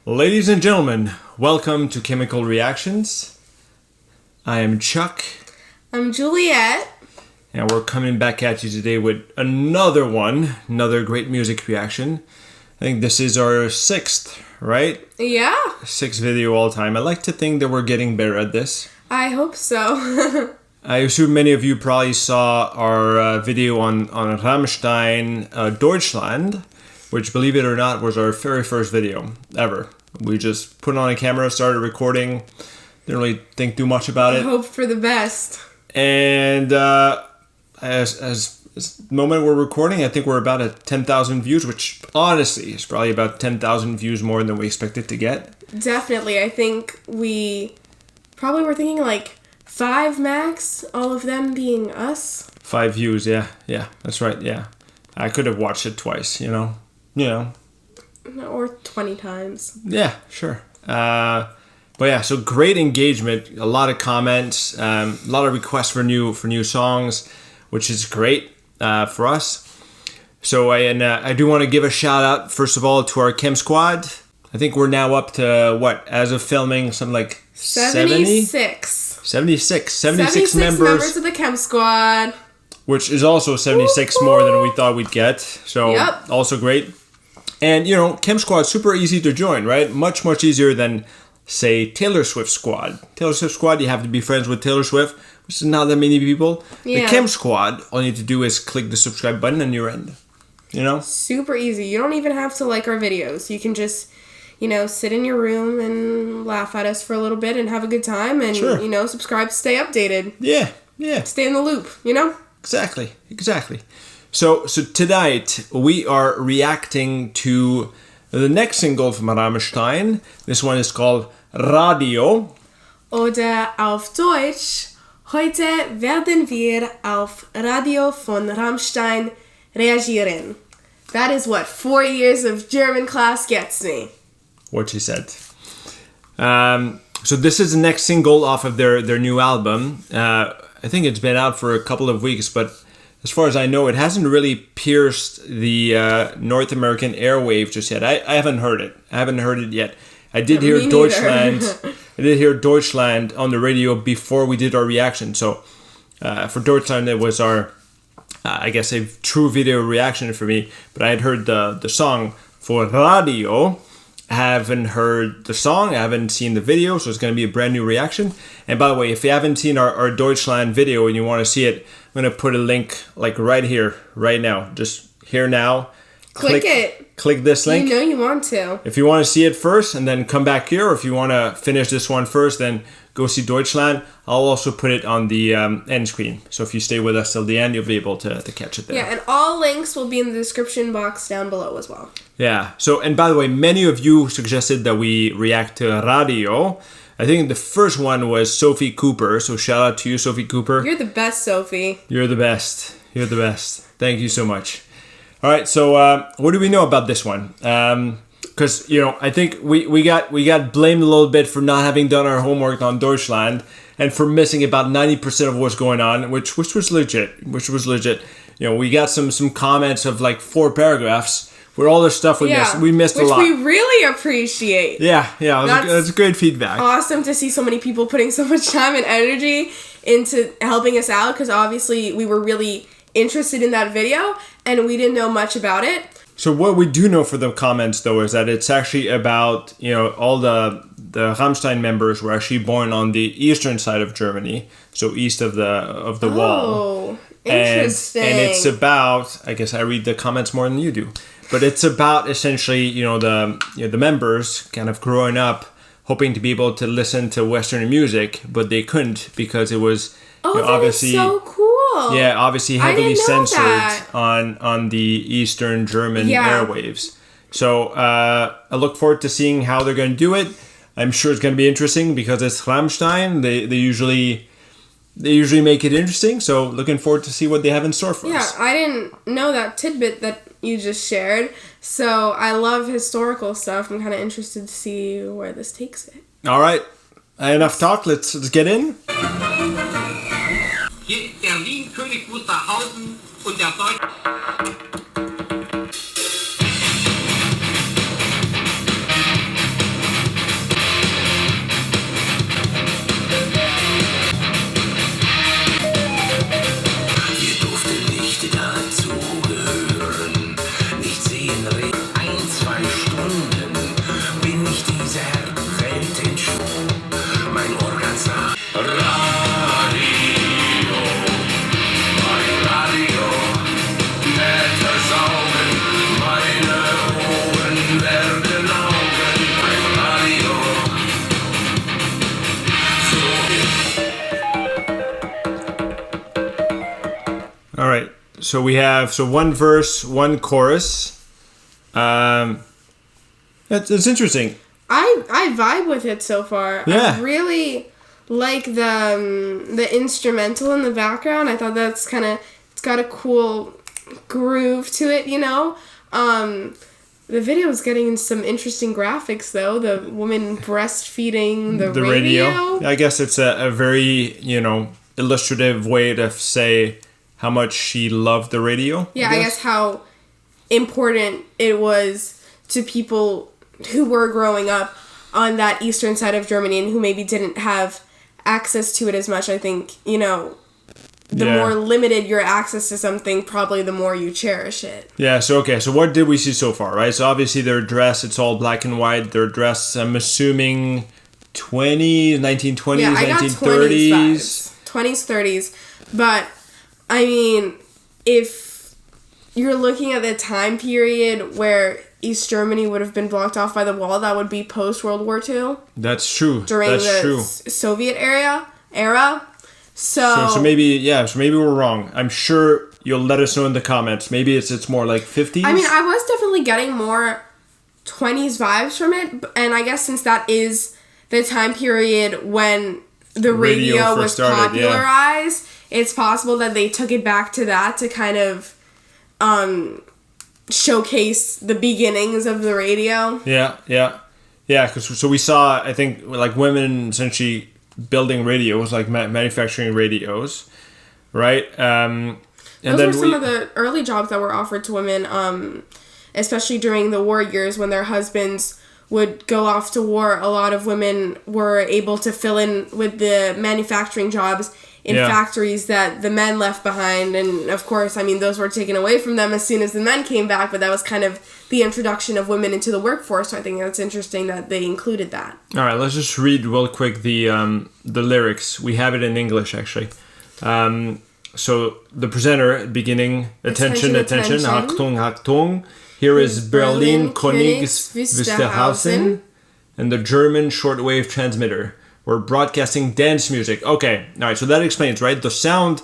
Ladies and gentlemen, welcome to Chemical Reactions. I am Chuck. I'm Juliet. And we're coming back at you today with another great music reaction. I think this is our sixth, right? Yeah. Sixth video all time. I like to think that we're getting better at this. I hope so. I assume many of you probably saw our video on Rammstein Deutschland, which, believe it or not, was our very first video ever. We just put on a camera, started recording, didn't really think too much about it. Hope for the best. And as the moment we're recording, I think we're about at 10,000 views, which honestly is probably about 10,000 views more than we expected to get. Definitely. I think we probably were thinking like 5 max, all of them being us. 5 views, yeah, that's right, yeah. I could have watched it twice, you know. Or 20 times. Yeah, sure. But yeah, so great engagement, a lot of comments, a lot of requests for new songs, which is great for us. So I do want to give a shout out, first of all, to our ChemSquad. I think we're now up to, what, as of filming, something like 76. 76 members of the ChemSquad. Which is also 76 more than we thought we'd get. So yep. Also great. And, you know, ChemSquad, super easy to join, right? Much easier than, say, Taylor Swift Squad. Taylor Swift Squad, you have to be friends with Taylor Swift, which is not that many people. Yeah. The ChemSquad, all you need to do is click the subscribe button and you're in. You know? Super easy. You don't even have to like our videos. You can just, sit in your room and laugh at us for a little bit and have a good time and, sure. Subscribe to stay updated. Yeah. Stay in the loop, Exactly. So tonight we are reacting to the next single from Rammstein. This one is called Radio. Oder auf Deutsch, heute werden wir auf Radio von Rammstein reagieren. That is what 4 years of German class gets me. What she said. So this is the next single off of their new album. I think it's been out for a couple of weeks, but as far as I know, it hasn't really pierced the North American airwave just yet. I haven't heard it. Yet. I did hear Deutschland. I did hear Deutschland on the radio before we did our reaction. So for Deutschland, it was our, I guess, a true video reaction for me. But I had heard the song for Radio. I haven't heard the song, I haven't seen the video, so it's going to be a brand new reaction. And by the way, if you haven't seen our Deutschland video and you want to see it, I'm going to put a link like right here, right now. Just here now. Click it. Click this link. You know you want to. If you want to see it first and then come back here, or if you want to finish this one first, then go see Deutschland. I'll also put it on the end screen. So if you stay with us till the end, you'll be able to catch it there. Yeah, and all links will be in the description box down below as well. Yeah. So, and by the way, many of you suggested that we react to Radio. I think the first one was Sophie Cooper. So shout out to you, Sophie Cooper. You're the best, Sophie. You're the best. Thank you so much. All right. So what do we know about this one? Because, I think we got blamed a little bit for not having done our homework on Deutschland and for missing about 90% of what's going on, which was legit. We got some comments of like 4 paragraphs with all the stuff we missed. We missed a lot. Which we really appreciate. Yeah. That's great feedback. Awesome to see so many people putting so much time and energy into helping us out, because obviously we were really interested in that video and we didn't know much about it. So what we do know for the comments, though, is that it's actually about, all the Rammstein members were actually born on the eastern side of Germany, so east of the wall. Oh, interesting. And it's about, I guess I read the comments more than you do, but it's about essentially, the members kind of growing up, hoping to be able to listen to Western music, but they couldn't because it was obviously so cool. Yeah, obviously heavily censored on the Eastern German airwaves. So I look forward to seeing how they're going to do it. I'm sure it's going to be interesting because it's Rammstein. They usually make it interesting. So looking forward to see what they have in store for us. Yeah, I didn't know that tidbit that you just shared. So I love historical stuff. I'm kind of interested to see where this takes it. All right, enough talk. Let's get in. Hier ist der Wien-König Wusterhausen und der Deutsche. So we have one verse, one chorus. It's interesting. I vibe with it so far. Yeah. I really like the instrumental in the background. I thought it's got a cool groove to it, you know. The video is getting some interesting graphics though. The woman breastfeeding the radio. I guess it's a very, illustrative way to say how much she loved the radio. Yeah, I guess how important it was to people who were growing up on that eastern side of Germany and who maybe didn't have access to it as much. I think, the more limited your access to something, probably the more you cherish it. Yeah, so what did we see so far, right? So obviously their dress, it's all black and white. Their dress, I'm assuming 1920s, yeah, I got 1930s. 20s, 30s. But, I mean, if you're looking at the time period where East Germany would have been blocked off by the wall, that would be post-World War II. That's true. During the Soviet era. So maybe we're wrong. I'm sure you'll let us know in the comments. Maybe it's more like 50s. I mean, I was definitely getting more 20s vibes from it, and I guess since that is the time period when the radio was popularized, it's possible that they took it back to that to kind of showcase the beginnings of the radio. Yeah. Because we saw, I think, like women essentially building radios, like manufacturing radios, right? Those were some of the early jobs that were offered to women, especially during the war years when their husbands would go off to war. A lot of women were able to fill in with the manufacturing jobs in factories that the men left behind. And of course, I mean, those were taken away from them as soon as the men came back, but that was kind of the introduction of women into the workforce. So I think that's interesting that they included that. All right, let's just read real quick the lyrics. We have it in English, actually. So the presenter beginning, attention, Achtung, Achtung. Here is Berlin, Königs Wusterhausen, and the German shortwave transmitter. We're broadcasting dance music. Okay, all right, so that explains, right? The sound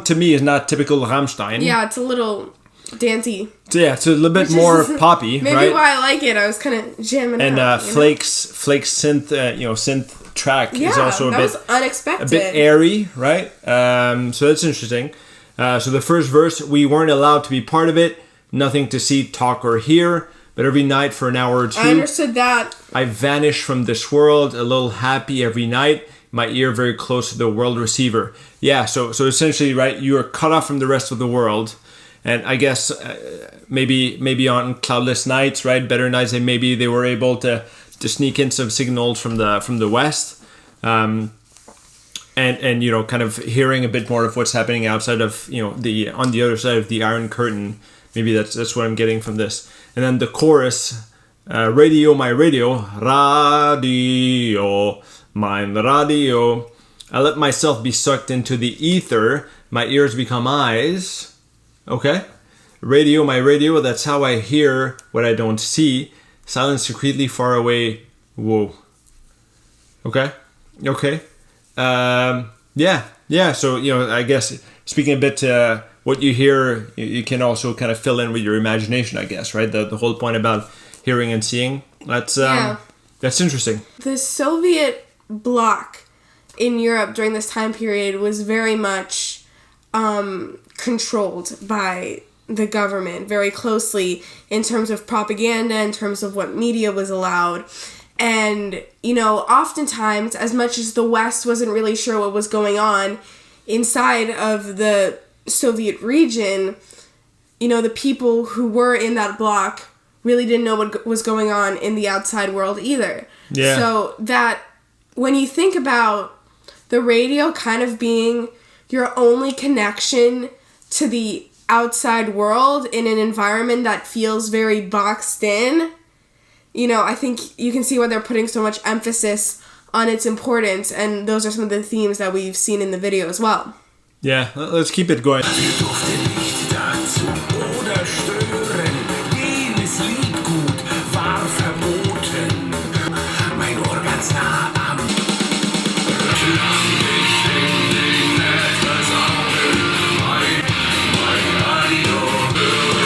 to me is not typical Rammstein. Yeah, it's a little dancey. So yeah, it's a little bit more poppy, maybe right? why I like it. I was kind of jamming out. And Flake's synth, synth track is also was unexpected. A bit airy, right? So that's interesting. So the first verse, we weren't allowed to be part of it. Nothing to see, talk, or hear. But every night for an hour or two, I understood that. I vanish from this world, a little happy every night. My ear very close to the world receiver. Yeah, so essentially, right, you are cut off from the rest of the world. And I guess maybe on cloudless nights, right, better nights, and maybe they were able to sneak in some signals from the west. And kind of hearing a bit more of what's happening outside of, on the other side of the Iron Curtain. Maybe that's what I'm getting from this. And then the chorus, radio, my radio, radio, mein radio. I let myself be sucked into the ether. My ears become eyes. Okay? Radio, my radio, that's how I hear what I don't see. Silence secretly far away. Whoa. Okay? Yeah, so, I guess speaking a bit to what you hear, you can also kind of fill in with your imagination, I guess, right? The whole point about hearing and seeing. That's interesting. The Soviet bloc in Europe during this time period was very much controlled by the government very closely in terms of propaganda, in terms of what media was allowed. And, oftentimes, as much as the West wasn't really sure what was going on inside of the Soviet region, the people who were in that bloc really didn't know what was going on in the outside world either. Yeah. So that when you think about the radio kind of being your only connection to the outside world in an environment that feels very boxed in, I think you can see why they're putting so much emphasis on its importance, and those are some of the themes that we've seen in the video as well. Yeah, let's keep it going.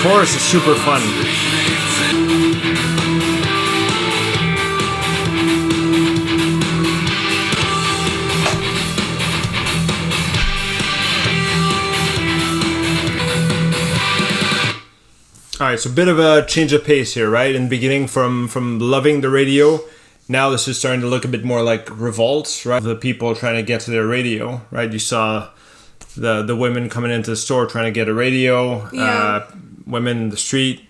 chorus is super fun. All right, so a bit of a change of pace here, right? In the beginning, from loving the radio, now this is starting to look a bit more like revolts, right? The people trying to get to their radio, right? You saw the women coming into the store trying to get a radio, women in the street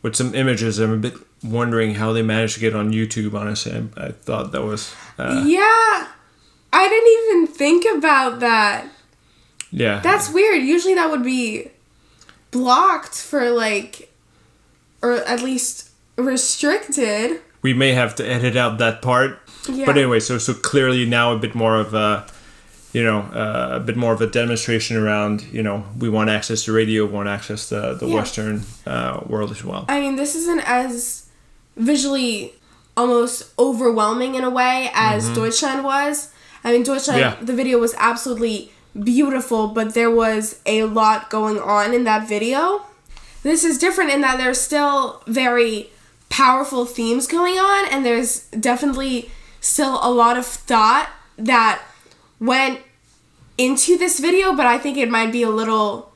with some images. I'm a bit wondering how they managed to get on YouTube, honestly. I thought that was... Yeah, I didn't even think about that. Yeah. That's weird. Usually that would be blocked for like, or at least restricted. We may have to edit out that part. Yeah. But anyway, so clearly now a bit more of a, a bit more of a demonstration around, we want access to radio, we want access to the Western world as well. I mean, this isn't as visually almost overwhelming in a way as Deutschland was. I mean, Deutschland, the video was absolutely beautiful, but there was a lot going on in that video. This is different in that there's still very powerful themes going on, and there's definitely still a lot of thought that went into this video, but I think it might be a little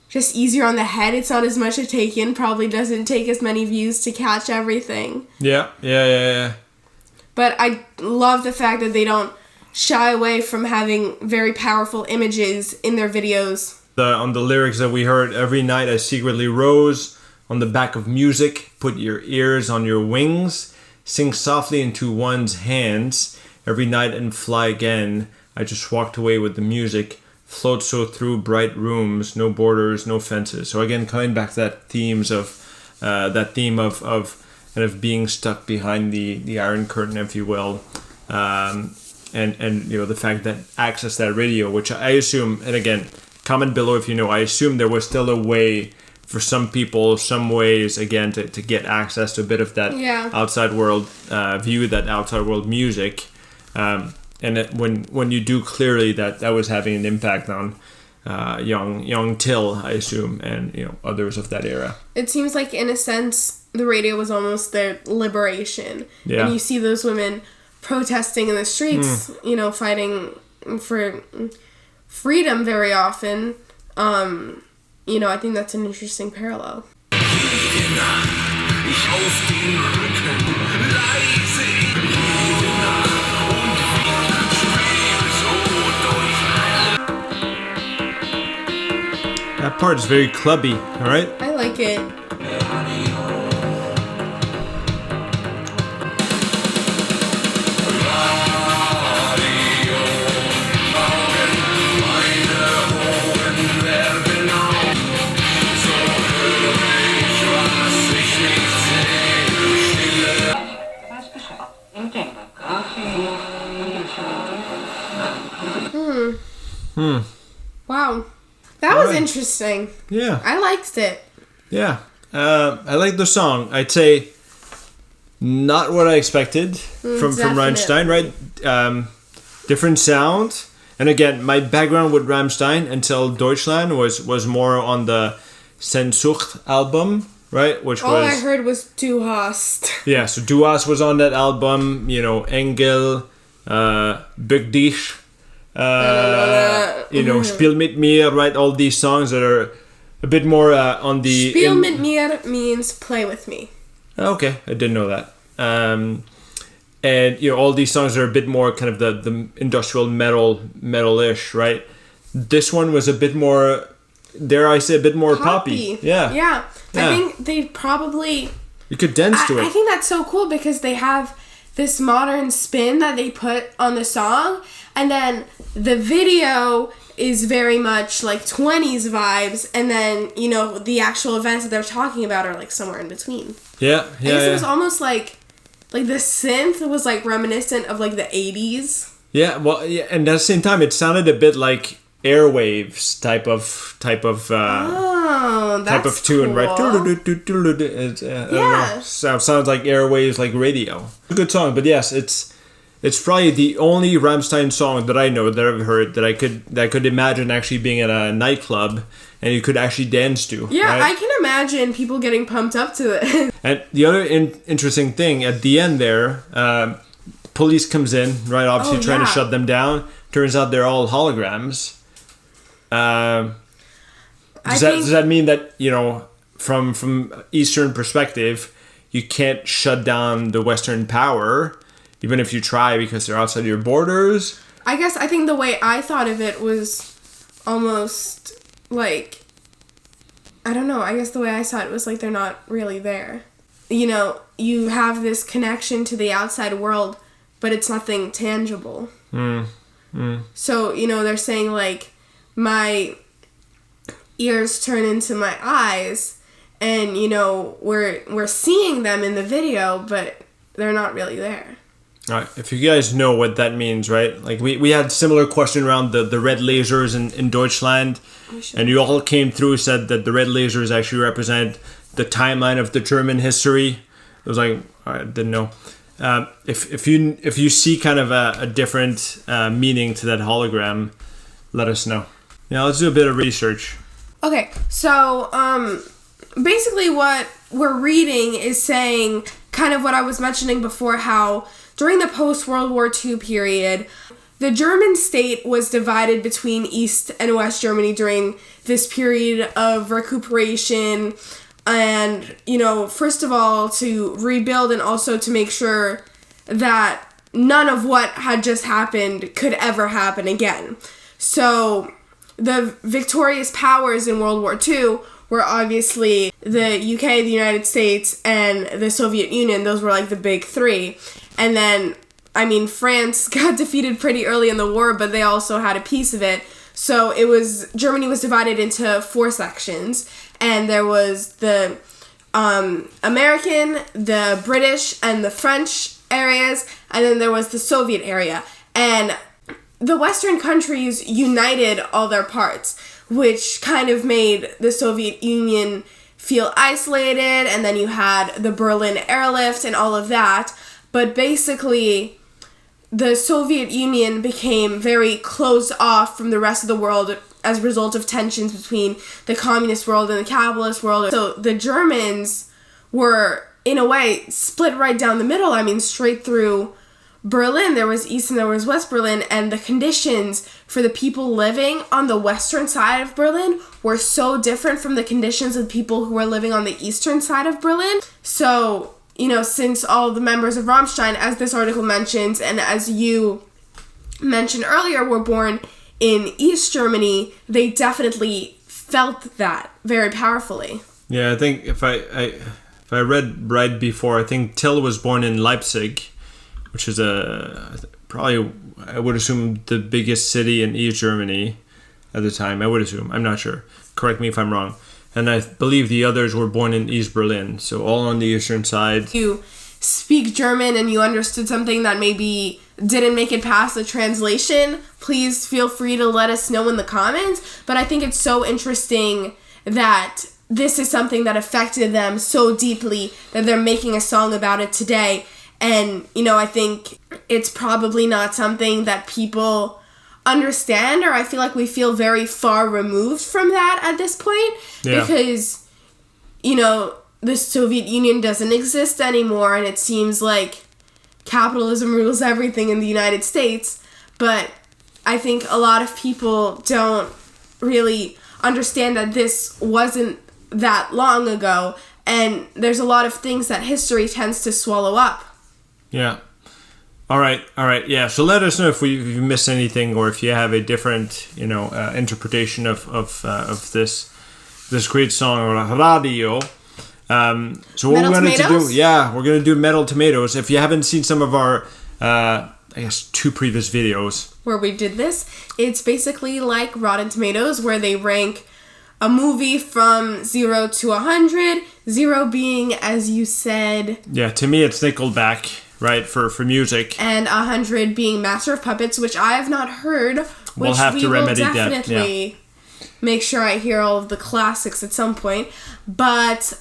just easier on the head. It's not as much to take in, probably doesn't take as many views to catch everything. Yeah. But I love the fact that they don't shy away from having very powerful images in their videos. On the lyrics that we heard, every night I secretly rose on the back of music, put your ears on your wings, sing softly into one's hands, every night and fly again. I just walked away with the music, float so through bright rooms, no borders, no fences. So again, coming back to that theme of kind of being stuck behind the Iron Curtain, if you will. And the fact that access that radio, which I assume, and again, comment below if you know, I assume there was still a way for some people, some ways, again, to get access to a bit of that outside world view, that outside world music. And when you do, clearly that was having an impact on young Till, I assume, and others of that era. It seems like, in a sense, the radio was almost their liberation. Yeah. And you see those women protesting in the streets, fighting for freedom very often. I think that's an interesting parallel. That part is very clubby, alright? I like it. Wow. That was interesting. Yeah. I liked it. Yeah. I like the song. I'd say not what I expected from Rammstein, right? Different sound. And again, my background with Rammstein until Deutschland was more on the Sehnsucht album, right? Which all I heard was Du hast. Yeah, so Du hast was on that album, Engel, Bück dich. Spiel mit mir, right? All these songs that are a bit more on the... Spiel mit mir means play with me. Okay, I didn't know that. And all these songs are a bit more kind of the industrial metal-ish, right? This one was a bit more, dare I say, a bit more poppy. Yeah. I think they probably... You could dance to it. I think that's so cool because they have this modern spin that they put on the song, and then the video is very much like 20s vibes, and then the actual events that they're talking about are like somewhere in between. I guess it was almost like the synth was like reminiscent of like the 80s. Yeah, well, yeah, and at the same time it sounded a bit like Airwaves type of type of tune, cool. right? Sounds like Airwaves, like radio. A good song, but yes, it's it's probably the only Rammstein song that I know that I've heard that I could imagine actually being at a nightclub and you could actually dance to. Yeah, right? I can imagine people getting pumped up to it. And the other interesting thing at the end there, police comes in, right? Obviously trying to shut them down. Turns out they're all holograms. Does that mean that, you know, from Eastern perspective, you can't shut down the Western power, even if you try, because they're outside your borders? I think the way I thought of it was almost like, I don't know, I guess the way I saw it was like they're not really there. You know, you have this connection to the outside world, but it's nothing tangible. So, you know, they're saying like, my ears turn into my eyes, and, you know, we're seeing them in the video, but they're not really there. All right, if you guys know what that means, right? Like we had similar question around the red lasers in Deutschland, and you all came through, said that the red lasers actually represent the timeline of the German history. It was like, I didn't know. If you see kind of a different meaning to that hologram, let us know. Now let's do a bit of research. Okay, so basically what we're reading is saying kind of what I was mentioning before, how during the post-World War II period, the German state was divided between East and West Germany during this period of recuperation and, you know, first of all, to rebuild and also to make sure that none of what had just happened could ever happen again. So the victorious powers in World War II were obviously the UK, the United States, and the Soviet Union. Those were like the big three. And then, I mean, France got defeated pretty early in the war, but they also had a piece of it. So Germany was divided into 4 sections. And there was the American, the British, and the French areas. And then there was the Soviet area. And the Western countries united all their parts, which kind of made the Soviet Union feel isolated, and then you had the Berlin airlift and all of that. But basically, the Soviet Union became very closed off from the rest of the world as a result of tensions between the communist world and the capitalist world. So the Germans were, in a way, split right down the middle. I mean, straight through Berlin, there was East and there was West Berlin, and the conditions for the people living on the western side of Berlin were so different from the conditions of people who were living on the eastern side of Berlin. So, you know, since all the members of Rammstein, as this article mentions, and as you mentioned earlier, were born in East Germany, they definitely felt that very powerfully. Yeah, I think if I read right before, I think Till was born in Leipzig, which is probably, I would assume, the biggest city in East Germany at the time. I would assume. I'm not sure. Correct me if I'm wrong. And I believe the others were born in East Berlin, so all on the eastern side. You speak German and you understood something that maybe didn't make it past the translation, please feel free to let us know in the comments. But I think it's so interesting that this is something that affected them so deeply that they're making a song about it today. And, you know, I think it's probably not something that people understand, or I feel like we feel very far removed from that at this point. Yeah. Because, you know, the Soviet Union doesn't exist anymore, and it seems like capitalism rules everything in the United States. But I think a lot of people don't really understand that this wasn't that long ago, and there's a lot of things that history tends to swallow up. Yeah. All right. Yeah. So let us know if we missed anything, or if you have a different, interpretation of this great song, Radio. So what we're going to do? Yeah, we're going to do Metal Tomatoes. If you haven't seen some of our, 2 previous videos where we did this, it's basically like Rotten Tomatoes, where they rank a movie from 0 to 100. 0 being, as you said. Yeah, to me it's Nickelback. Right, for music. And 100 being Master of Puppets, which I have not heard. We'll have to remedy that. Definitely make sure I hear all of the classics at some point. But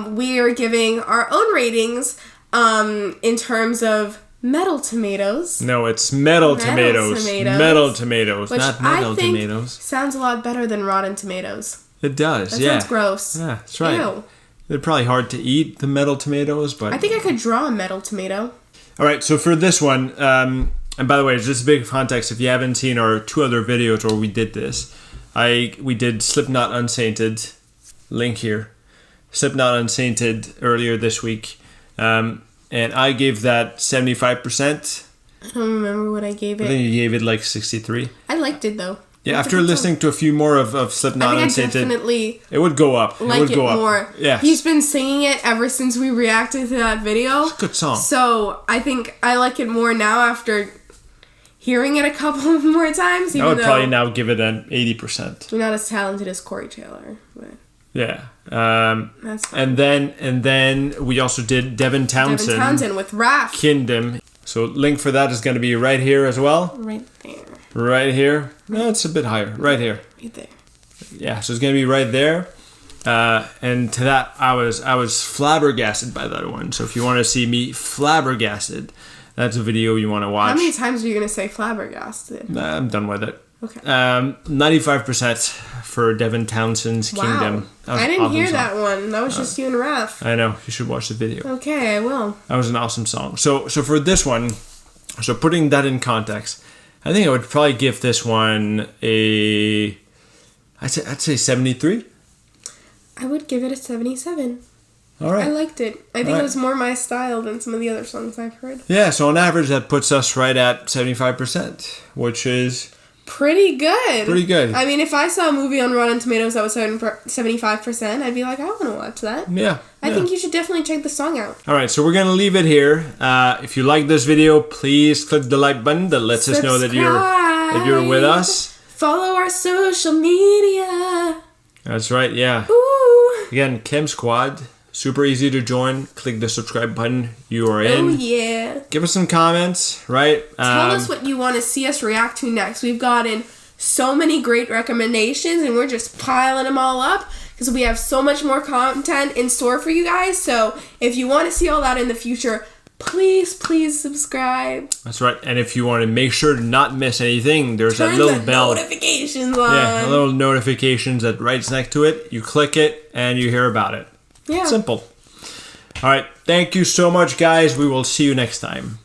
we are giving our own ratings in terms of metal tomatoes. No, it's metal tomatoes. Metal tomatoes, Which not metal I think tomatoes. sounds a lot better than rotten tomatoes. It does, That yeah. sounds gross. Yeah, that's right. Ew. They're probably hard to eat, the metal tomatoes, but... I think I could draw a metal tomato. All right, so for this one, and by the way, just a big context, if you haven't seen our 2 other videos where we did this, we did Slipknot Unsainted, link here, Slipknot Unsainted earlier this week, and I gave that 75%. I don't remember what I gave I it. think you gave it like 63. I liked it though. Yeah, after listening to a few more of Slipknot I Unsainted, definitely it would go up. like it more. Yes. He's been singing it ever since we reacted to that video. It's a good song. So I think I like it more now after hearing it a couple more times. I would probably now give it an 80%. You're not as talented as Corey Taylor, but Yeah. that's fine. And then we also did Devin Townsend. Devin Townsend with Raph. Kingdom. So link for that is going to be right here as well. Right there. Right here. No, it's a bit higher. Right here. Right there. Yeah, so it's going to be right there. And to that, I was flabbergasted by that one. So if you want to see me flabbergasted, that's a video you want to watch. How many times are you going to say flabbergasted? Nah, I'm done with it. Okay. 95% for Devin Townsend's Kingdom. Wow. I didn't hear song. that one. That was just you and Raph. I know. You should watch the video. Okay, I will. That was an awesome song. So for this one, so putting that in context, I think I would probably give this one I'd say 73. I would give it a 77. All right. I liked it. I think All right. it was more my style than some of the other songs I've heard. Yeah, so on average, that puts us right at 75%, which is Pretty good. pretty good. I mean, if I saw a movie on Rotten Tomatoes that was 75%, I'd be like, I want to watch that. Yeah. I think you should definitely check the song out. All right, so we're going to leave it here. If you like this video, please click the like button. That lets us know that you're with us. Follow our social media. That's right, yeah. Ooh. Again, ChemSquad. Super easy to join. Click the subscribe button. You are in. Oh, yeah. Give us some comments, right? Tell us what you want to see us react to next. We've gotten so many great recommendations, and we're just piling them all up because we have so much more content in store for you guys. So if you want to see all that in the future, please subscribe. That's right. And if you want to make sure to not miss anything, there's Turn a little the bell. notifications on. Yeah, a little notifications that right next to it. You click it and you hear about it. Yeah. Simple. All right. Thank you so much, guys. We will see you next time.